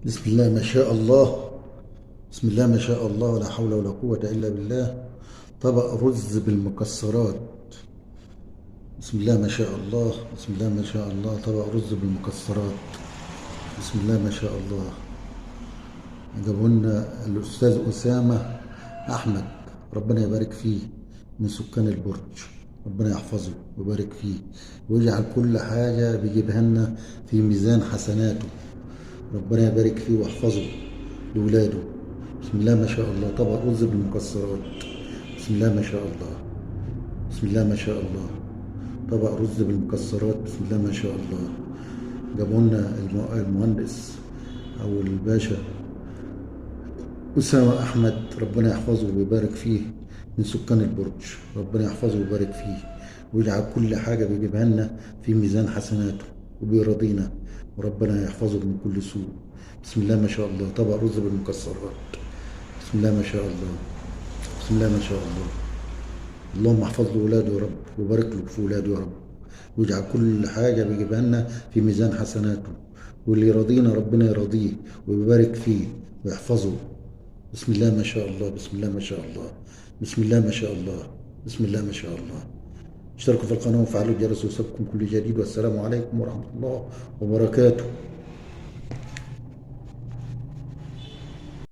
بسم الله ما شاء الله. بسم الله ما شاء الله، ولا حول ولا قوة إلا بالله. طبق رز بالمكسرات. بسم الله ما شاء الله. بسم الله ما شاء الله، طبق رز بالمكسرات. بسم الله ما شاء الله. جابوا لنا الأستاذ أسامة أحمد، ربنا يبارك فيه، من سكان البرج. ربنا يحفظه ويبارك فيه، ويجعل كل حاجة بيجيبها لنا في ميزان حسناته. ربنا يبارك فيه ويحفظه لولاده. بسم الله ما شاء الله، طبق رز بالمكسرات. بسم الله ما شاء الله. بسم الله ما شاء الله، طبق رز بالمكسرات. بسم الله ما شاء الله. جابوا لنا المهندس أو الباشا أسامة أحمد، ربنا يحفظه ويبارك فيه، من سكان البرج. ربنا يحفظه ويبارك فيه، ويجعل كل حاجة بيجيبها لنا في ميزان حسناته، وبيرضينا، وربنا يحفظه من كل سوء. بسم الله ما شاء الله، طبق رز بالمكسرات. بسم الله ما شاء الله. بسم الله ما شاء الله. اللهم احفظ له ولاده يا رب، وبارك له في ولاده يا رب، واجعل كل حاجة بيجيبها لنا في ميزان حسناته، واللي يرضينا ربنا يرضيه ويبارك فيه ويحفظه. بسم الله ما شاء الله. بسم الله ما شاء الله. بسم الله ما شاء الله. بسم الله ما شاء الله. اشتركوا في القناة وفعلوا الجرس ويوصلكم كل جديد، والسلام عليكم ورحمة الله وبركاته.